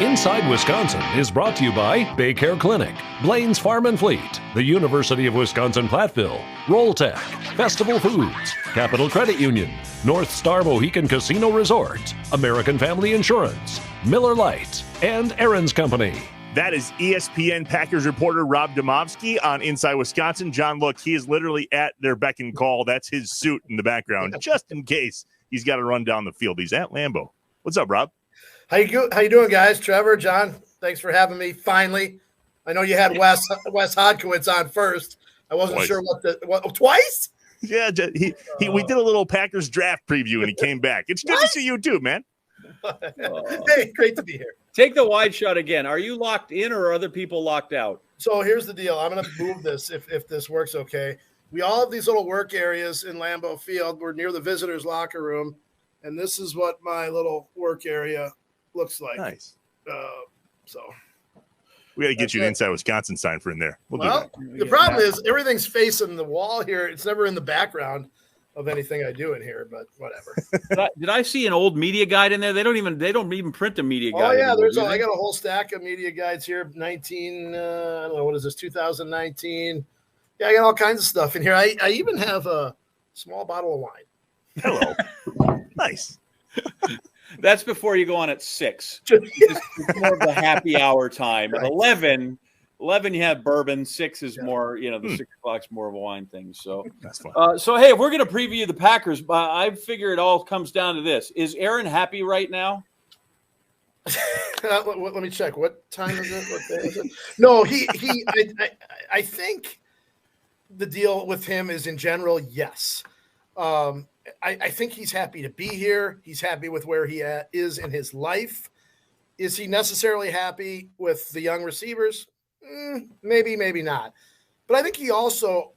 Inside Wisconsin is brought to you by Baycare Clinic, Blaine's Farm and Fleet, the University of Wisconsin-Platteville, Rolltech, Festival Foods, Capital Credit Union, North Star Mohican Casino Resort, American Family Insurance, Miller Lite, and Aaron's Company. That is ESPN Packers reporter Rob Demovsky on Inside Wisconsin. John, look, he is literally at their beck and call. That's his suit in the background, just in case he's got to run down the field. He's at Lambeau. What's up, Rob? How you doing, guys? Trevor, John, thanks for having me. Finally, I know you had Wes Hodkowitz on first. I wasn't sure what twice. Yeah, we did a little Packers draft preview and he came back. It's good to see you too, man. Hey, great to be here. Take the wide shot again. Are you locked in or are other people locked out? So here's the deal. I'm going to move this if this works okay. We all have these little work areas in Lambeau Field. We're near the visitors' locker room, and this is what my little work area looks like. Nice. So we got to get you an Inside Wisconsin sign for in there. Well, the problem is everything's facing the wall here. It's never in the background of anything I do in here, but whatever. Did I see an old media guide in there? They don't even print a media guide. Oh yeah, anymore, I got a whole stack of media guides here. I don't know, what is this? 2019. Yeah, I got all kinds of stuff in here. I even have a small bottle of wine. Hello. Nice. That's before you go on at 6. It's more of the happy hour time. Right. At 11 you have bourbon. 6 is more, the 6 o'clock's more of a wine thing. So that's fun. So hey, we're going to preview the Packers. But I figure it all comes down to this: is Aaron happy right now? Let me check. What time is it? What day is it? No, I think the deal with him is in general, yes. I think he's happy to be here. He's happy with where he is in his life. Is he necessarily happy with the young receivers? Maybe, maybe not. But I think he also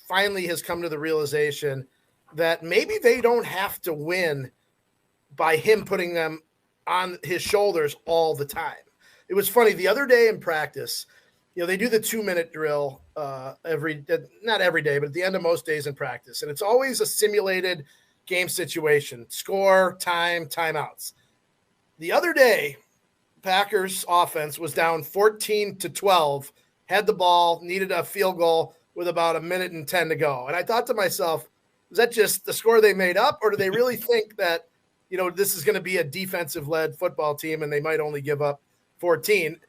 finally has come to the realization that maybe they don't have to win by him putting them on his shoulders all the time. It was funny. The other day in practice, they do the 2-minute drill not every day, but at the end of most days in practice. And it's always a simulated game situation, score, timeouts. The other day, Packers offense was down 14-12, had the ball, needed a field goal with about 1:10 to go. And I thought to myself, is that just the score they made up, or do they really think that, this is going to be a defensive-led football team and they might only give up 14?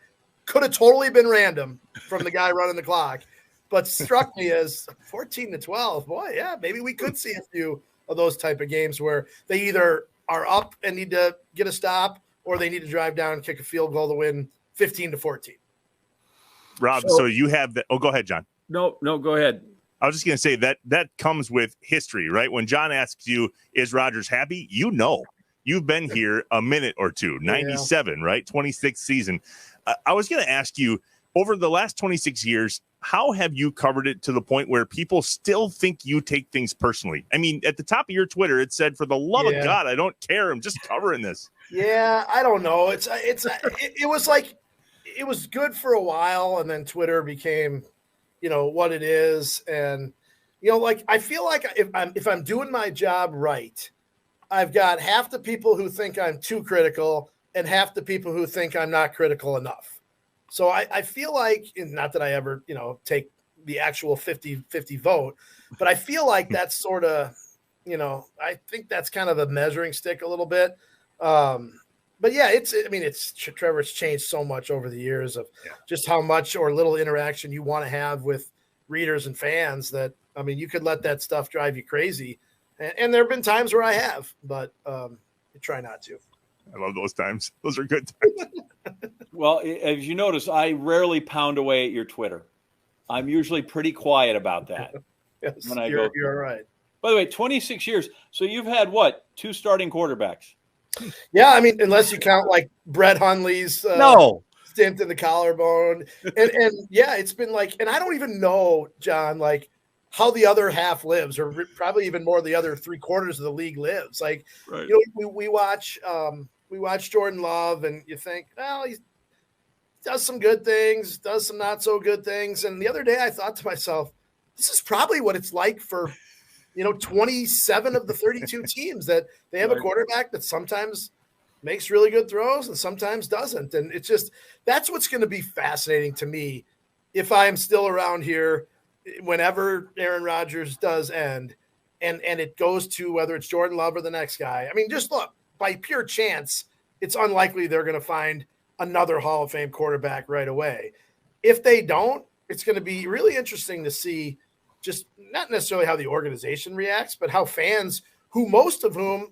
Could have totally been random from the guy running the clock, but struck me as 14-12. Boy, yeah, maybe we could see a few of those type of games where they either are up and need to get a stop or they need to drive down and kick a field goal to win 15-14. Rob, so you have that. Oh, go ahead, John. No, go ahead. I was just going to say that comes with history, right? When John asks you, is Rodgers happy? You've been here a minute or two, 97, right? 26th season. I was going to ask you, over the last 26 years, how have you covered it to the point where people still think you take things personally? I mean, at the top of your Twitter, it said, for the love of God, I don't care. I'm just covering this. Yeah, I don't know. It was like, it was good for a while. And then Twitter became, what it is. And, I feel like if I'm doing my job right, I've got half the people who think I'm too critical and half the people who think I'm not critical enough. So I feel like, not that I ever, take the actual 50-50 vote, but I feel like that's sort of, I think that's kind of a measuring stick a little bit. But yeah, Trevor's changed so much over the years of just how much or little interaction you want to have with readers and fans that, you could let that stuff drive you crazy. And there have been times where I have, but I try not to. I love those times. Those are good times. Well, as you notice, I rarely pound away at your Twitter. I'm usually pretty quiet about that. Yes, you're right. By the way, 26 years. So you've had 2 starting quarterbacks? Yeah, unless you count like Brett Hundley's stint in the collarbone. And yeah, it's been like, and I don't even know, John, like how the other half lives, or probably even more the other 3/4 of the league lives. Like, right. We watch Jordan Love, and you think, well, he does some good things, does some not so good things. And the other day I thought to myself, this is probably what it's like for, 27 of the 32 teams, that they have a quarterback that sometimes makes really good throws and sometimes doesn't. And it's just, that's what's going to be fascinating to me if I'm still around here whenever Aaron Rodgers does end, and it goes to whether it's Jordan Love or the next guy. I mean, just look, by pure chance, it's unlikely they're going to find another Hall of Fame quarterback right away. If they don't, it's going to be really interesting to see just not necessarily how the organization reacts, but how fans, who most of whom,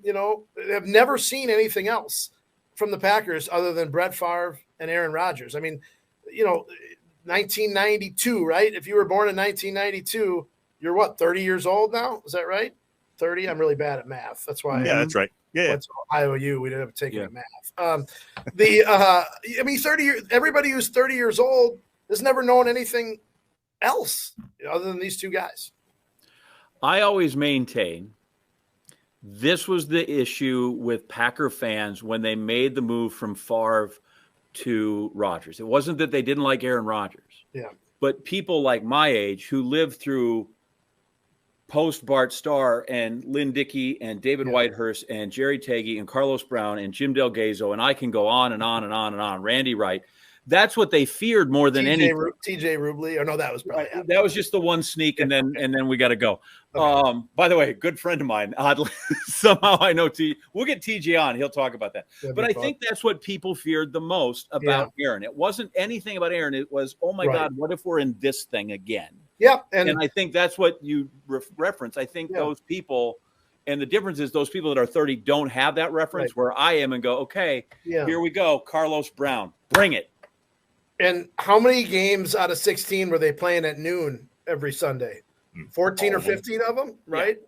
have never seen anything else from the Packers other than Brett Favre and Aaron Rodgers. I mean, 1992, right? If you were born in 1992, you're what, 30 year old now? Is that right? 30? I'm really bad at math. That's why. Yeah, that's right. Yeah. What's IOU? We didn't have to take math. 30 years, everybody who's 30 years old has never known anything else other than these two guys. I always maintain this was the issue with Packer fans when they made the move from Favre to Rodgers. It wasn't that they didn't like Aaron Rodgers. Yeah. But people like my age who lived through post Bart Starr and Lynn Dickey and David Whitehurst and Jerry Tagey and Carlos Brown and Jim Del Gazzo, and I can go on and on and on and on. Randy Wright. That's what they feared more than anything. TJ Rubley. Or no, that was probably that was just the one sneak, and then we got to go. Okay. By the way, good friend of mine. Oddly, somehow I know we'll get TJ on. He'll talk about that. But I think that's what people feared the most about Aaron. It wasn't anything about Aaron. It was, oh my God, what if we're in this thing again? Yeah, and I think that's what you reference. I think those people, and the difference is those people that are 30 don't have that reference where I am and go, okay, here we go. Carlos Brown, bring it. And how many games out of 16 were they playing at noon every Sunday? 14 or 15 of them, right?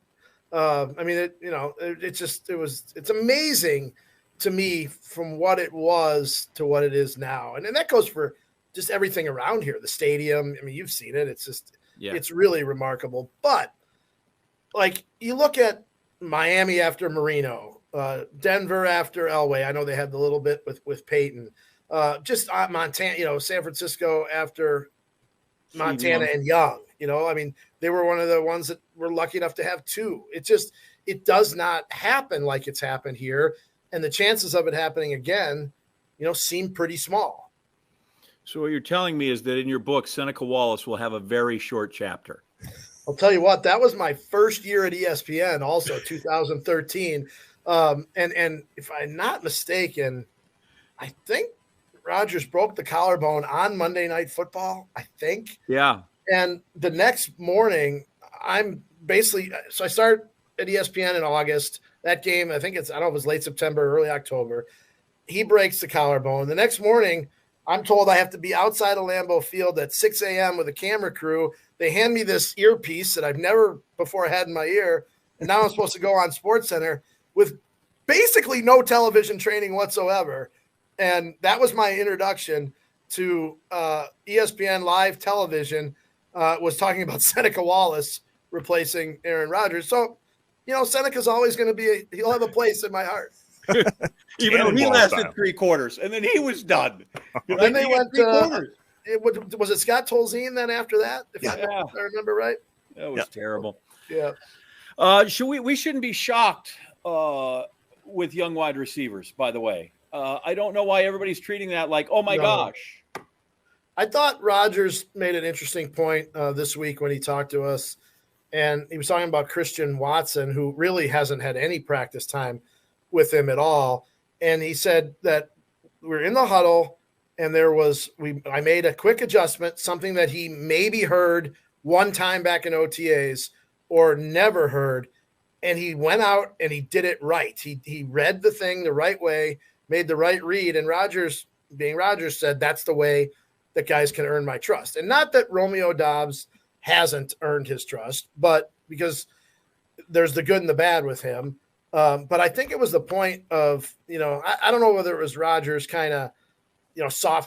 Yeah. I mean, it's amazing to me from what it was to what it is now. And that goes for just everything around here, the stadium. I mean, you've seen it. It's just, it's really remarkable. But like you look at Miami after Marino, Denver after Elway. I know they had the little bit with Peyton. Just Montana, San Francisco after Montana and Young, I mean, they were one of the ones that were lucky enough to have two. It does not happen like it's happened here. And the chances of it happening again, seem pretty small. So what you're telling me is that in your book, Seneca Wallace will have a very short chapter. I'll tell you what, that was my first year at ESPN, also 2013. And if I'm not mistaken, I think Rodgers broke the collarbone on Monday Night Football, I think. Yeah. And the next morning, I'm basically – so I start at ESPN in August. That game, I don't know if it was late September, early October. He breaks the collarbone. The next morning, I'm told I have to be outside of Lambeau Field at 6 a.m. with a camera crew. They hand me this earpiece that I've never before had in my ear, and now I'm supposed to go on SportsCenter with basically no television training whatsoever. And that was my introduction to ESPN live television, was talking about Seneca Wallace replacing Aaron Rodgers. So, Seneca's always going to he'll have a place in my heart. Even though he lasted 3 quarters, and then he was done. Then they went was it Scott Tolzien then after that? If I remember right. That was terrible. Yeah. We shouldn't be shocked with young wide receivers, by the way. I don't know why everybody's treating that like, oh my gosh. I thought Rodgers made an interesting point this week when he talked to us, and he was talking about Christian Watson, who really hasn't had any practice time with him at all. And he said that we're in the huddle, and I made a quick adjustment, something that he maybe heard one time back in OTAs or never heard, and he went out and he did it right. He read the thing the right way, made the right read, and Rodgers, being Rodgers, said that's the way that guys can earn my trust. And not that Romeo Doubs hasn't earned his trust, but because there's the good and the bad with him. But I think it was the point of, I don't know whether it was Rodgers kind of,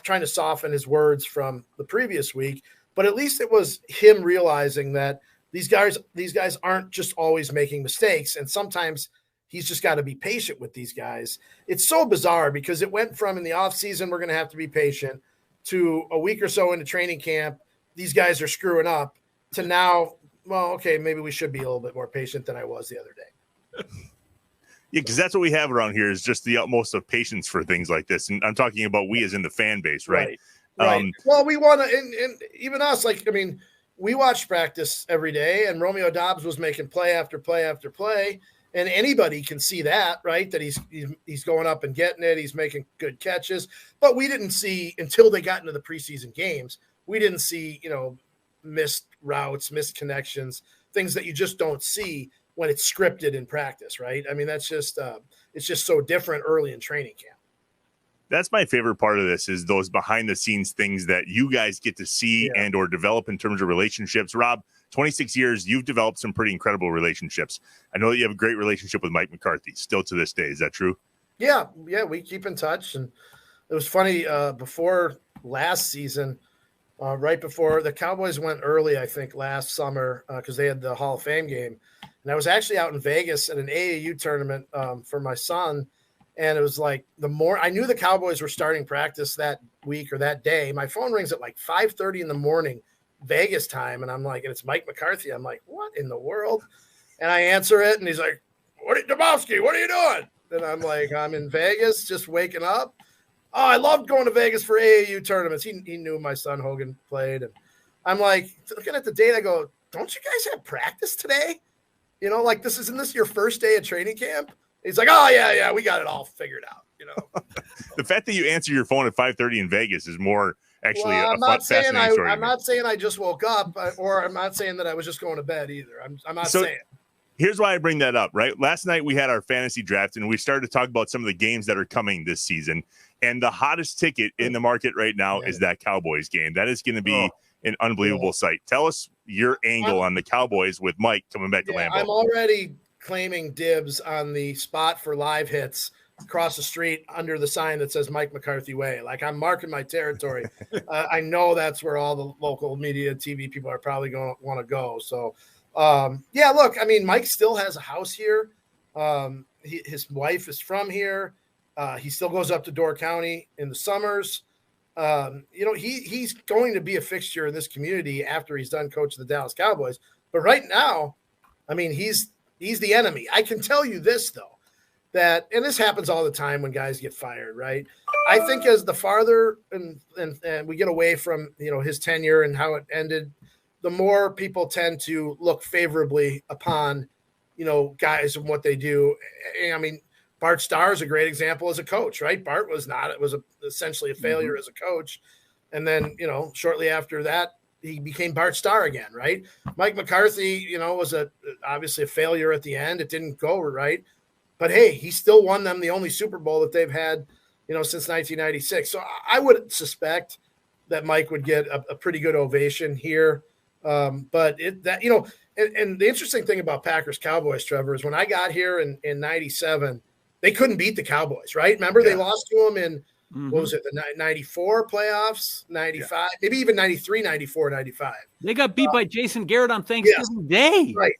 trying to soften his words from the previous week, but at least it was him realizing that these guys aren't just always making mistakes, and sometimes he's just got to be patient with these guys. It's so bizarre because it went from in the offseason, we're going to have to be patient, to a week or so into training camp, these guys are screwing up, to now, well, okay, maybe we should be a little bit more patient than I was the other day. Yeah, because that's what we have around here is just the utmost of patience for things like this. And I'm talking about we as in the fan base, right? Right. Well, we want to, and even us, like, I mean, we watched practice every day, and Romeo Dobbs was making play after play after play. And anybody can see that, right? That he's going up and getting it. He's making good catches. But we didn't see, until they got into the preseason games, we didn't see, missed routes, missed connections, things that you just don't see when it's scripted in practice, right? I mean, that's just it's just so different early in training camp. That's my favorite part of this is those behind the scenes things that you guys get to see and or develop in terms of relationships. Rob, 26 years, you've developed some pretty incredible relationships. I know that you have a great relationship with Mike McCarthy still to this day. Is that true? Yeah, we keep in touch. And it was funny, before last season, right before the Cowboys went early, I think last summer, because they had the Hall of Fame game. And I was actually out in Vegas at an AAU tournament for my son. And it was like I knew the Cowboys were starting practice that week or that day. My phone rings at like 5:30 in the morning, Vegas time. And I'm like, and it's Mike McCarthy. I'm like, what in the world? And I answer it. And he's like, Demovsky, what are you doing? And I'm like, I'm in Vegas, just waking up. Oh, I loved going to Vegas for AAU tournaments. He knew my son Hogan played. And I'm like, looking at the date, I go, don't you guys have practice today? Like isn't this your first day of training camp? He's like, oh, yeah, we got it all figured out, The fact that you answer your phone at 5:30 in Vegas is more actually fascinating story. I'm not saying I just woke up, or I'm not saying that I was just going to bed either. I'm not saying. Here's why I bring that up, right? Last night we had our fantasy draft, and we started to talk about some of the games that are coming this season. And the hottest ticket in the market right now is that Cowboys game. That is going to be an unbelievable sight. Tell us your angle on the Cowboys with Mike coming back to Lambeau. I'm already claiming dibs on the spot for live hits across the street under the sign that says Mike McCarthy Way. Like, I'm marking my territory. I know that's where all the local media, TV people are probably going to want to go. So, look, I mean, Mike still has a house here. His wife is from here. He still goes up to Door County in the summers. He's going to be a fixture in this community after he's done coaching the Dallas Cowboys. But right now, I mean, he's the enemy. I can tell you this, though, and this happens all the time when guys get fired, right? I think as the farther and we get away from, his tenure and how it ended, the more people tend to look favorably upon, guys and what they do. I mean, Bart Starr is a great example as a coach, right? Bart was not. It was essentially a failure as a coach. And then, shortly after that, he became Bart Starr again, right? Mike McCarthy, was obviously a failure at the end. It didn't go right. But, hey, he still won them the only Super Bowl that they've had, since 1996. So I would suspect that Mike would get a pretty good ovation here. And the interesting thing about Packers-Cowboys, Trevor, is when I got here in 97, they couldn't beat the Cowboys, right? Remember, they lost to them in, what was it, the 94 playoffs, 95, maybe even 93, 94, 95. They got beat by Jason Garrett on Thanksgiving Day. Right.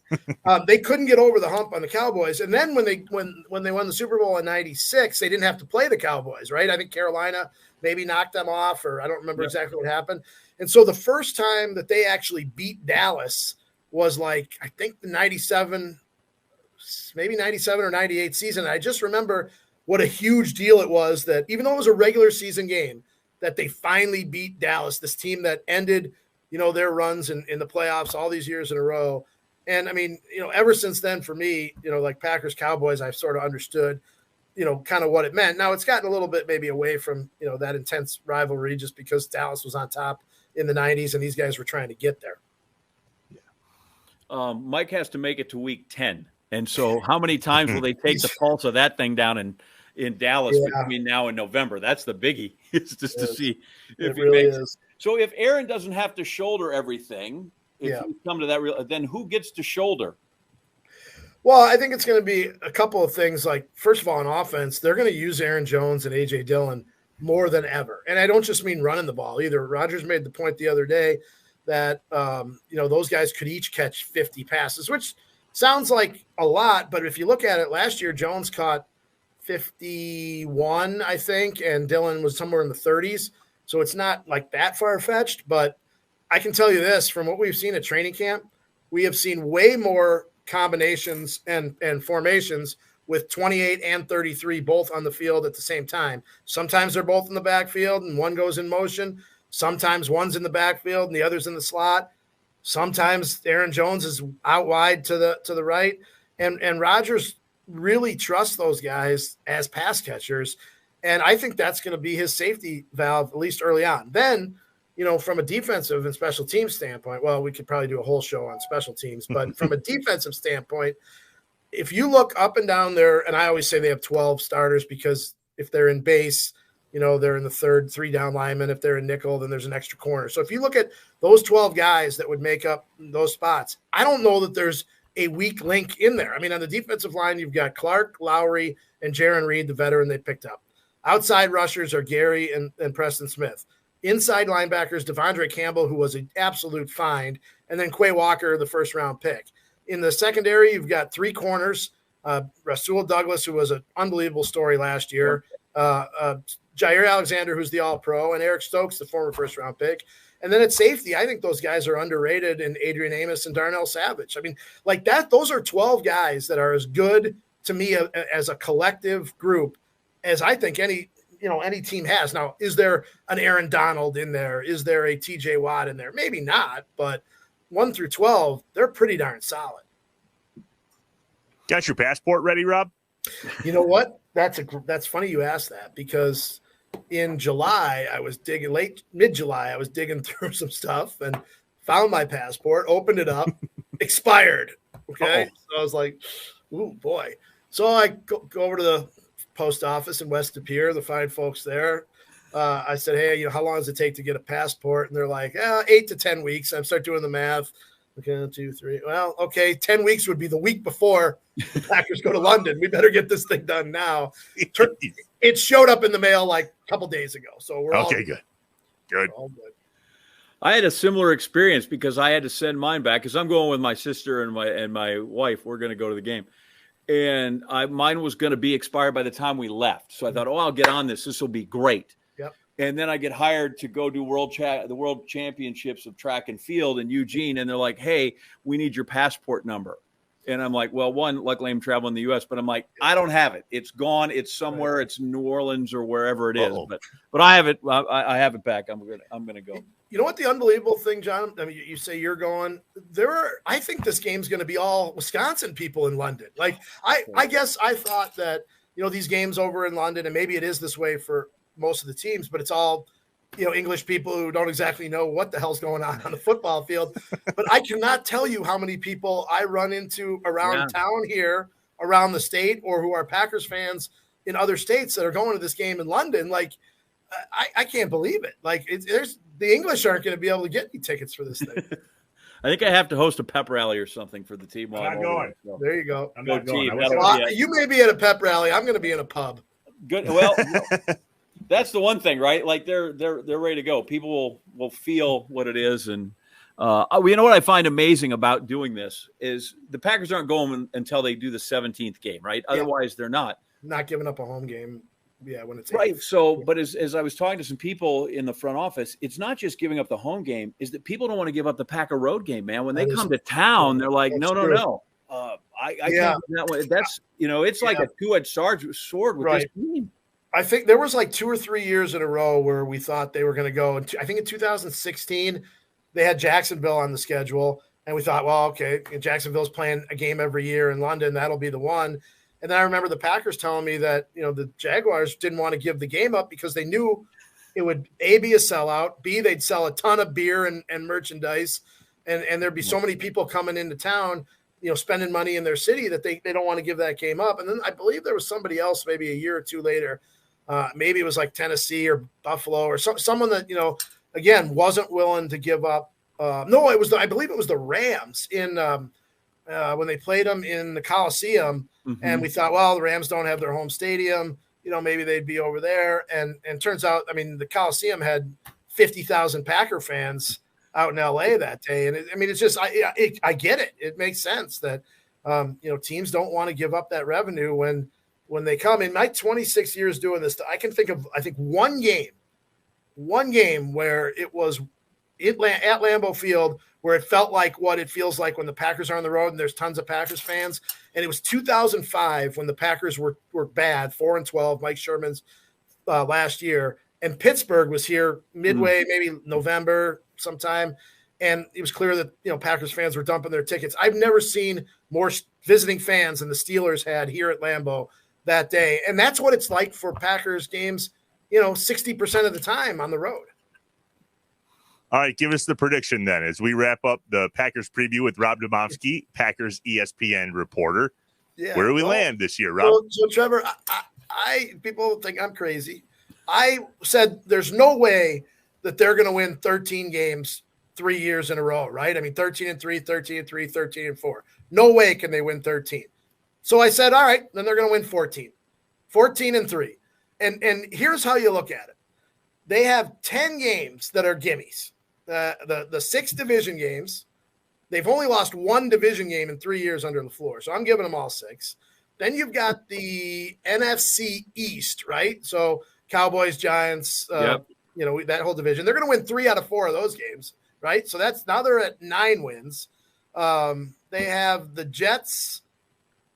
They couldn't get over the hump on the Cowboys. And then when they won the Super Bowl in 96, they didn't have to play the Cowboys, right? I think Carolina maybe knocked them off, or I don't remember exactly what happened. And so the first time that they actually beat Dallas was I think the 97 or 98 season. I just remember what a huge deal it was that even though it was a regular season game, that they finally beat Dallas, this team that ended, their runs in the playoffs all these years in a row. And I mean, ever since then for me, like Packers Cowboys, I've sort of understood, kind of what it meant. Now it's gotten a little bit maybe away from, that intense rivalry just because Dallas was on top in the 90s and these guys were trying to get there. Mike has to make it to week 10. And so how many times will they take the pulse of that thing down in Dallas between now and November? That's the biggie. It's just to see if he makes it. So if Aaron doesn't have to shoulder everything, if you come to that, then who gets to shoulder? Well, I think it's going to be a couple of things. Like, first of all, on offense, they're going to use Aaron Jones and A.J. Dillon more than ever. And I don't just mean running the ball either. Rodgers made the point the other day that, those guys could each catch 50 passes, which sounds like a lot. But if you look at it, last year, Jones caught 51, I think, and Dillon was somewhere in the 30s. So it's not like that far-fetched. But I can tell you this, from what we've seen at training camp, we have seen way more combinations and formations with 28 and 33 both on the field at the same time. Sometimes they're both in the backfield and one goes in motion. Sometimes one's in the backfield and the other's in the slot. Sometimes Aaron Jones is out wide to the right. And Rodgers really trusts those guys as pass catchers. And I think that's going to be his safety valve, at least early on. Then, from a defensive and special teams standpoint, well, we could probably do a whole show on special teams, but from a defensive standpoint, if you look up and down there, and I always say they have 12 starters because if they're in base, they're in the third 3-down lineman. If they're in nickel, then there's an extra corner. So if you look at those 12 guys that would make up those spots, I don't know that there's a weak link in there. I mean, on the defensive line, you've got Clark, Lowry, and Jaron Reed, the veteran they picked up. Outside rushers are Gary and Preston Smith. Inside linebackers, Devondre Campbell, who was an absolute find, and then Quay Walker, the first-round pick. In the secondary, you've got 3 corners, Rasul Douglas, who was an unbelievable story last year, Jair Alexander, who's the All-Pro, and Eric Stokes, the former first-round pick. And then at safety, I think those guys are underrated, and Adrian Amos and Darnell Savage. I mean, like that, those are 12 guys that are as good to me as a collective group as I think any team has. Now, is there an Aaron Donald in there? Is there a TJ Watt in there? Maybe not, but 1 through 12, they're pretty darn solid. Got your passport ready, Rob? You know what? That's funny you asked that, because in July, mid-July, I was digging through some stuff and found my passport, opened it up, expired. Okay. Uh-oh. So I was like, ooh, boy. So I go over to the post office in West De Pere, the fine folks there. I said, hey, how long does it take to get a passport? And they're like, 8 to 10 weeks. I start doing the math. Okay, 1, 2, 3. Well, okay, 10 weeks would be the week before the Packers go to London. We better get this thing done now. It showed up in the mail like a couple days ago. So we're all good. Good. All good. I had a similar experience because I had to send mine back because I'm going with my sister and my wife. We're going to go to the game. And mine was going to be expired by the time we left. So I thought, I'll get on this. This will be great. Yep. And then I get hired to go do the World Championships of Track and Field in Eugene. And they're like, hey, we need your passport number. And I'm like, well, luckily I'm traveling the U.S., but I'm like, I don't have it. It's gone. It's somewhere. It's New Orleans or wherever it is. Uh-oh. But I have it. I have it back. I'm gonna go. You know what the unbelievable thing, John? I mean, you say you're going. I think this game's going to be all Wisconsin people in London. Like, I guess I thought that these games over in London, and maybe it is this way for most of the teams, but it's all English people who don't exactly know what the hell's going on the football field. But I cannot tell you how many people I run into around town here, around the state, or who are Packers fans in other states that are going to this game in London. Like, I can't believe it. Like, the English aren't going to be able to get any tickets for this thing. I think I have to host a pep rally or something for the team. I'm not going. So. There you go. I'm not going. You may be at a pep rally. I'm going to be in a pub. Good. Well, that's the one thing, right? Like they're ready to go. People will feel what it is, and you know what I find amazing about doing this is the Packers aren't going until they do the 17th game, right? Yeah. Otherwise, they're not giving up a home game. Yeah, when it's right. So, but as I was talking to some people in the front office, it's not just giving up the home game; is that people don't want to give up the Packer road game, man. When they come to town, they're like, no. I can't do that way. That's it's like a two-edged sword with this team. I think there was like 2 or 3 years in a row where we thought they were going to go. And I think in 2016, they had Jacksonville on the schedule. And we thought, well, okay, Jacksonville's playing a game every year in London. That'll be the one. And then I remember the Packers telling me that, the Jaguars didn't want to give the game up because they knew it would, A, be a sellout, B, they'd sell a ton of beer and merchandise. And there'd be so many people coming into town, spending money in their city that they don't want to give that game up. And then I believe there was somebody else maybe a year or two later. Maybe it was like Tennessee or Buffalo or someone that, again, wasn't willing to give up. No, I believe it was the Rams in when they played them in the Coliseum. Mm-hmm. And we thought, well, the Rams don't have their home stadium. Maybe they'd be over there. And turns out, I mean, the Coliseum had 50,000 Packer fans out in LA that day. And it's just, I get it. It makes sense that, teams don't want to give up that revenue when they come. In my 26 years doing this, I can think of, I think one game where it was at Lambeau Field where it felt like what it feels like when the Packers are on the road and there's tons of Packers fans. And it was 2005 when the Packers were bad, 4-12, Mike Sherman's last year. And Pittsburgh was here midway, maybe November sometime. And it was clear that, Packers fans were dumping their tickets. I've never seen more visiting fans than the Steelers had here at Lambeau that day. And that's what it's like for Packers games, 60% of the time on the road. All right, give us the prediction then as we wrap up the Packers preview with Rob Demovsky, Packers ESPN reporter. Yeah, where do we land this year, Rob? So Trevor, people think I'm crazy. I said there's no way that they're going to win 13 games 3 years in a row, right? I mean, 13-3, 13-3, 13-4. No way can they win 13. So I said, all right, then they're going to win 14. 14-3. And here's how you look at it. They have 10 games that are gimmies. The 6 division games, they've only lost 1 division game in 3 years under LaFleur. So I'm giving them all 6. Then you've got the NFC East, right? So Cowboys, Giants, that whole division. They're going to win 3 out of 4 of those games, right? So now they're at 9 wins. They have the Jets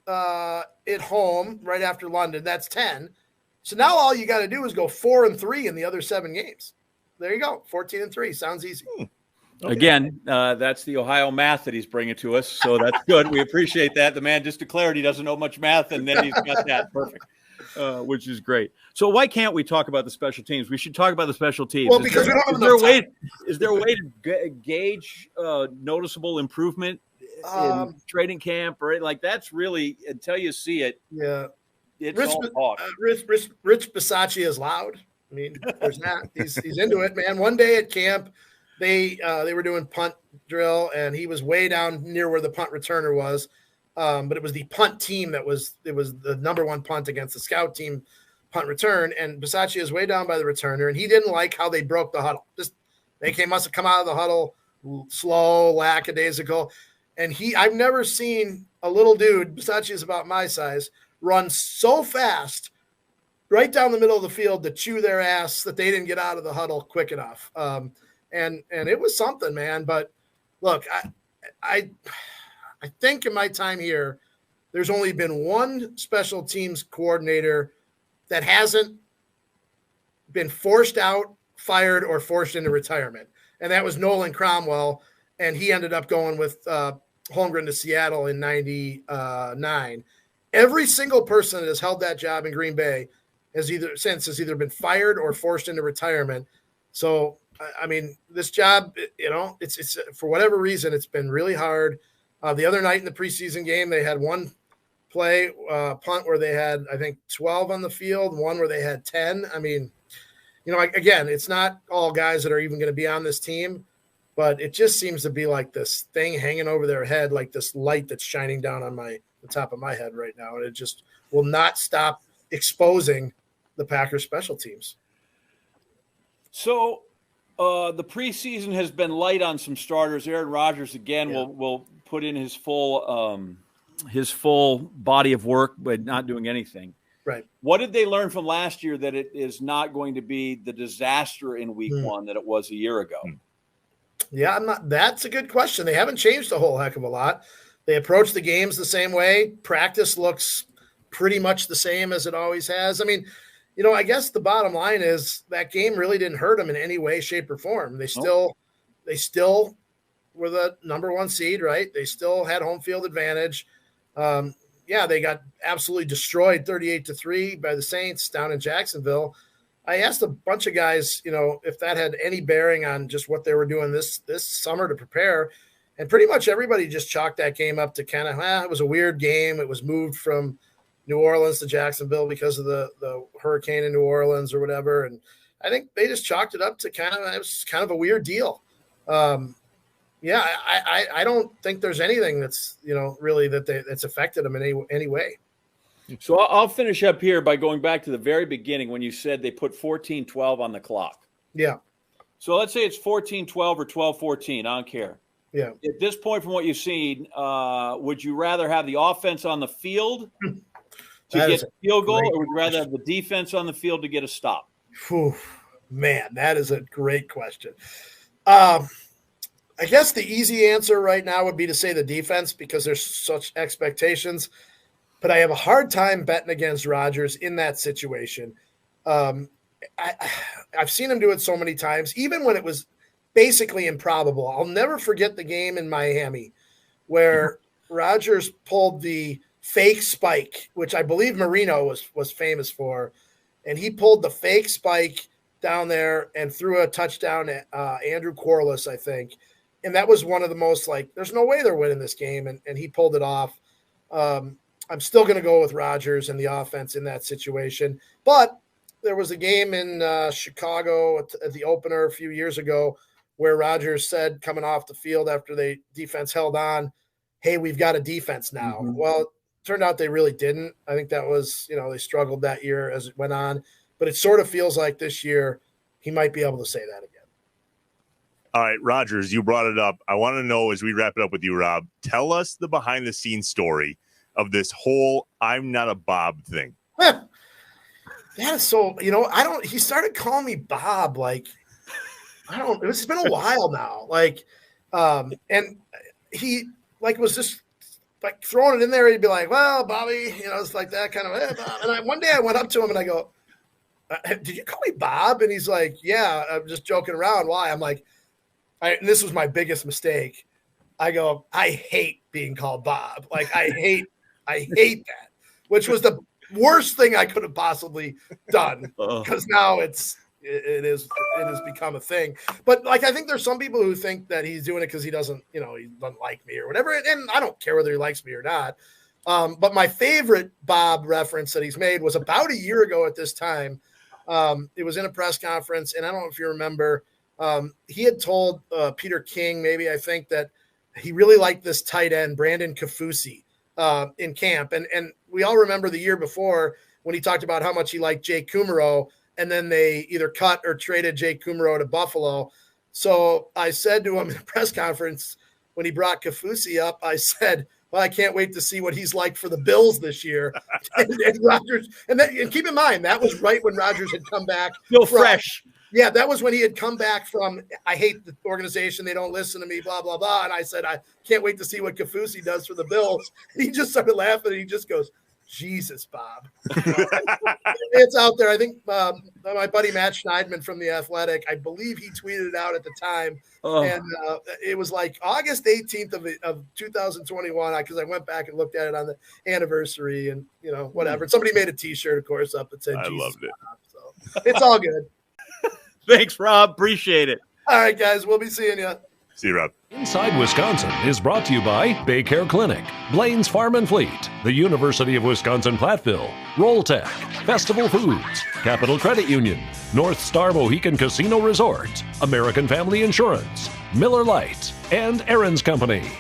at home right after London. That's 10. So now all you got to do is go 4-3 in the other 7 games. There you go. 14-3. Sounds easy. Okay. Again, that's the Ohio math that he's bringing to us. So that's good. We appreciate that. The man just declared he doesn't know much math, and then he's got that. Perfect. Which is great. So why can't we talk about the special teams? We should talk about the special teams. Well, because we don't have enough time. Is there a way to gauge noticeable improvement in training camp? Or like that's really, until you see it. Yeah. It's Rich Bisaccia is loud. I mean, there's that. He's into it, man. One day at camp, they were doing punt drill, and he was way down near where the punt returner was. But it was the punt team it was the number 1 punt against the scout team punt return. And Bisaccia is way down by the returner, and he didn't like how they broke the huddle. Must have come out of the huddle slow, lackadaisical. And I've never seen a little dude, Bisaccia is about my size, run so fast right down the middle of the field to chew their ass that they didn't get out of the huddle quick enough. And it was something, man. But look, I think in my time here, there's only been one special teams coordinator that hasn't been forced out, fired, or forced into retirement. And that was Nolan Cromwell. And he ended up going with Holmgren to Seattle in 99. Every single person that has held that job in Green Bay has either been fired or forced into retirement. So, I mean, this job, it's for whatever reason, it's been really hard. The other night in the preseason game, they had one play punt where they had, I think, 12 on the field, one where they had 10. I mean, again, it's not all guys that are even going to be on this team, but it just seems to be like this thing hanging over their head, like this light that's shining down on the top of my head right now. And it just will not stop exposing the Packers special teams. So the preseason has been light on some starters. Aaron Rodgers, again, will put in his full body of work, but not doing anything. Right. What did they learn from last year that it is not going to be the disaster in week 1 that it was a year ago? Yeah, that's a good question. They haven't changed a whole heck of a lot. They approach the games the same way. Practice looks pretty much the same as it always has. I mean, I guess the bottom line is that game really didn't hurt them in any way, shape, or form. They still were the number 1 seed, right? They still had home field advantage. They got absolutely destroyed 38-3 by the Saints down in Jacksonville. I asked a bunch of guys, if that had any bearing on just what they were doing this summer to prepare. And pretty much everybody just chalked that game up to kind of, it was a weird game. It was moved from New Orleans to Jacksonville because of the hurricane in New Orleans or whatever. And I think they just chalked it up to it was kind of a weird deal. I don't think there's anything that's, really that's affected them in any way. So I'll finish up here by going back to the very beginning when you said they put 14-12 on the clock. Yeah. So let's say it's 14-12 or 12-14. I don't care. Yeah. At this point, from what you've seen, would you rather have the offense on the field to get a field goal, or would you rather have the defense on the field to get a stop? Whew, man, that is a great question. I guess the easy answer right now would be to say the defense because there's such expectations. But I have a hard time betting against Rodgers in that situation. I've seen him do it so many times, even when it was basically improbable. I'll never forget the game in Miami where Rodgers pulled the fake spike, which I believe Marino was famous for. And he pulled the fake spike down there and threw a touchdown at Andrew Corliss, I think. And that was one of the most there's no way they're winning this game. And he pulled it off. I'm still going to go with Rodgers and the offense in that situation. But there was a game in Chicago at the opener a few years ago where Rodgers said coming off the field after the defense held on, hey, we've got a defense now. Mm-hmm. Well, it turned out they really didn't. I think that was, they struggled that year as it went on. But it sort of feels like this year he might be able to say that again. All right, Rodgers, you brought it up. I want to know as we wrap it up with you, Rob, tell us the behind-the-scenes story of this whole I'm not a Bob thing. That is so, he started calling me Bob, it's been a while now. And he was just throwing it in there. He'd be like, well, Bobby, it's like that kind of, Bob. And one day I went up to him and I go, did you call me Bob? And he's like, yeah, I'm just joking around. Why? I'm like, and this was my biggest mistake. I go, I hate being called Bob. I hate that, which was the worst thing I could have possibly done because now it has become a thing. But I think there's some people who think that he's doing it because he doesn't like me or whatever. And I don't care whether he likes me or not. But my favorite Bob reference that he's made was about a year ago at this time. It was in a press conference, and I don't know if you remember, he had told Peter King, maybe I think, that he really liked this tight end, Brandon Kafusi, in camp. And we all remember the year before when he talked about how much he liked Jake Kumaro, and then they either cut or traded Jake Kumaro to Buffalo. So I said to him in a press conference when he brought Kafusi up, I said, well, I can't wait to see what he's like for the Bills this year. and Rodgers, and keep in mind, that was right when Rodgers had come back. Still fresh. Yeah, that was when he had come back from, I hate the organization, they don't listen to me, blah, blah, blah. And I said, I can't wait to see what Kafusi does for the Bills. And he just started laughing, and he just goes, Jesus, Bob. It's out there. I think my buddy Matt Schneidman from The Athletic, I believe he tweeted it out at the time. And it was August 18th of 2021, because I went back and looked at it on the anniversary and, whatever. And somebody made a T-shirt, of course, up that said, I Jesus, loved it. Bob. So it's all good. Thanks, Rob. Appreciate it. All right, guys. We'll be seeing you. See you, Rob. Inside Wisconsin is brought to you by Baycare Clinic, Blaine's Farm and Fleet, the University of Wisconsin-Platteville, Rolltech, Festival Foods, Capital Credit Union, North Star Mohican Casino Resort, American Family Insurance, Miller Lite, and Aaron's Company.